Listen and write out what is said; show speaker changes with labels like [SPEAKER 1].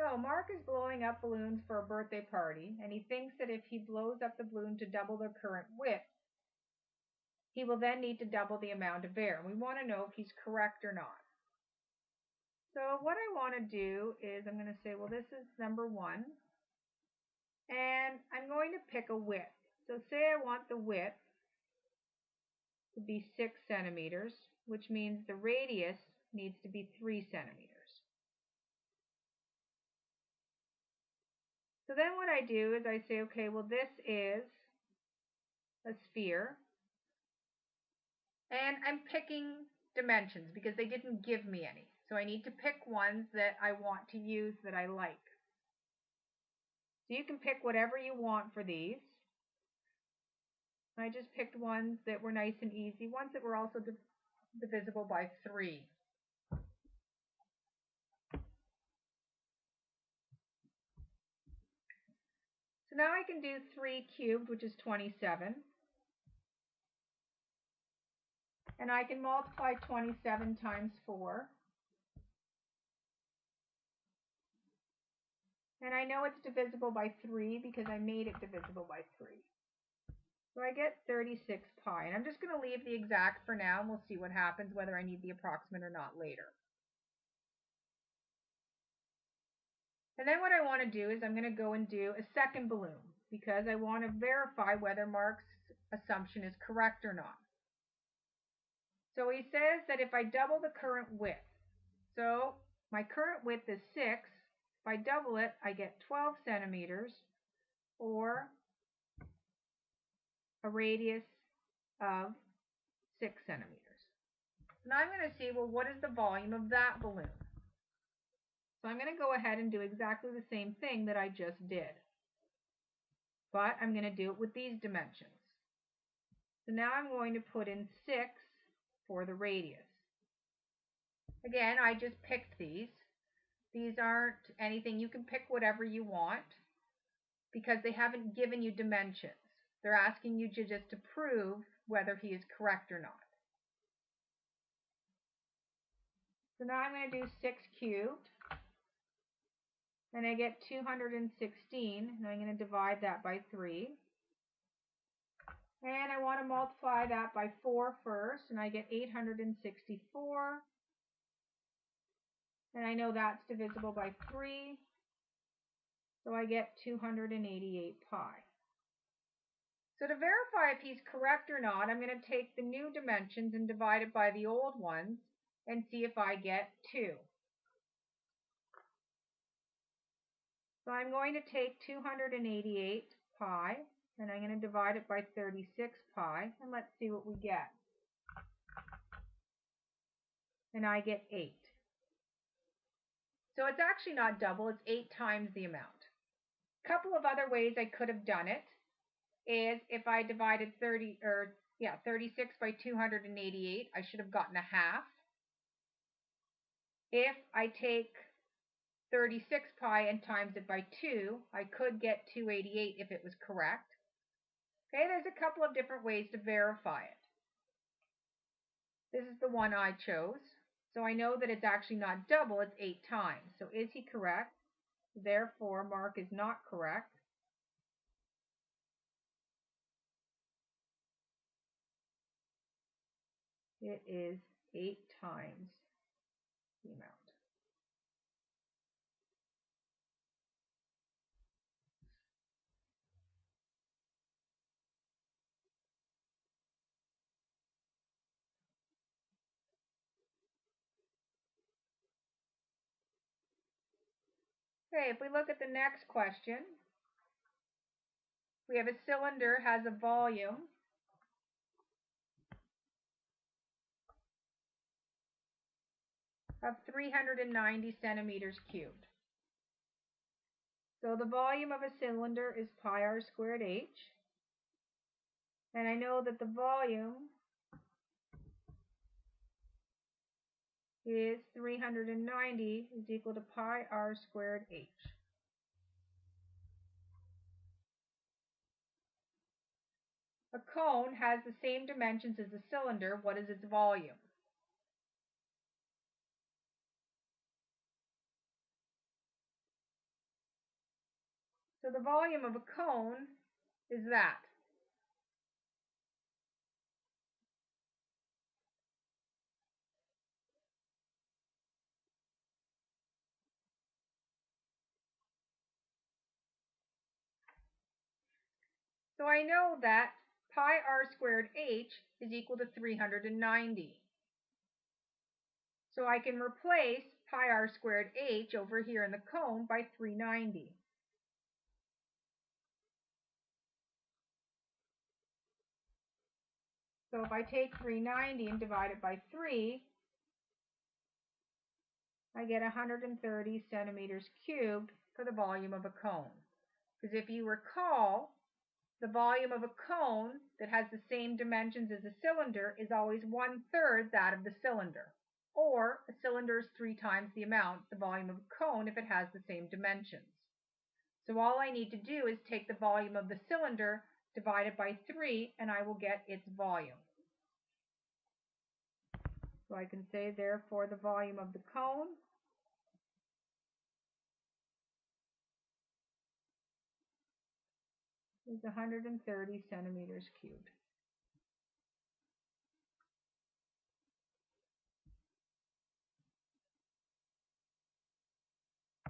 [SPEAKER 1] So Mark is blowing up balloons for a birthday party, and he thinks that if he blows up the balloon to double their current width, he will then need to double the amount of air. And we want to know if he's correct or not. So what I want to do is I'm going to say, well, this is number 1, and I'm going to pick a width. So say I want the width to be 6 centimeters, which means the radius needs to be 3 centimeters. So then what I do is I say, okay, well, this is a sphere, and I'm picking dimensions because they didn't give me any. So I need to pick ones that I want to use that I like. So you can pick whatever you want for these. I just picked ones that were nice and easy, ones that were also divisible by 3. So now I can do 3 cubed, which is 27. And I can multiply 27 times 4. And I know it's divisible by 3 because I made it divisible by 3. So I get 36 pi. And I'm just going to leave the exact for now, and we'll see what happens, whether I need the approximate or not later. And then what I want to do is I'm going to go and do a second balloon because I want to verify whether Mark's assumption is correct or not. So he says that if I double the current width, so my current width is 6, if I double it, I get 12 centimeters, or a radius of 6 centimeters. Now I'm going to see, well, what is the volume of that balloon? So I'm going to go ahead and do exactly the same thing that I just did. But I'm going to do it with these dimensions. So now I'm going to put in 6 for the radius. Again, I just picked these. These aren't anything. You can pick whatever you want because they haven't given you dimensions. They're asking you just to prove whether he is correct or not. So now I'm going to do 6 cubed. And I get 216. And I'm going to divide that by 3. And I want to multiply that by 4 first. And I get 864. And I know that's divisible by 3. So I get 288 pi. So to verify if he's correct or not, I'm going to take the new dimensions and divide it by the old ones and see if I get 2. So I'm going to take 288 pi and I'm going to divide it by 36 pi, and let's see what we get. And I get 8. So it's actually not double, it's 8 times the amount. A couple of other ways I could have done it is if I divided 36 by 288, I should have gotten a half. If I take 36 pi and times it by 2, I could get 288 if it was correct. Okay, there's a couple of different ways to verify it. This is the one I chose. So I know that it's actually not double, it's 8 times. So is he correct? Therefore, Mark is not correct. It is 8 times the amount. Okay, if we look at the next question, we have a cylinder has a volume of 390 centimeters cubed. So the volume of a cylinder is pi r squared h. And I know that the volume is 390 is equal to pi r squared h. A cone has the same dimensions as a cylinder. What is its volume? the volume of a cone is that. So I know that pi r squared h is equal to 390. So I can replace pi r squared h over here in the cone by 390. So if I take 390 and divide it by 3, I get 130 centimeters cubed for the volume of a cone. Because if you recall, the volume of a cone that has the same dimensions as a cylinder is always 1/3 that of the cylinder. Or a cylinder is 3 times the amount, the volume of a cone, if it has the same dimensions. So all I need to do is take the volume of the cylinder, divide it by 3, and I will get its volume. So I can say, therefore, the volume of the cone is 130 centimeters cubed.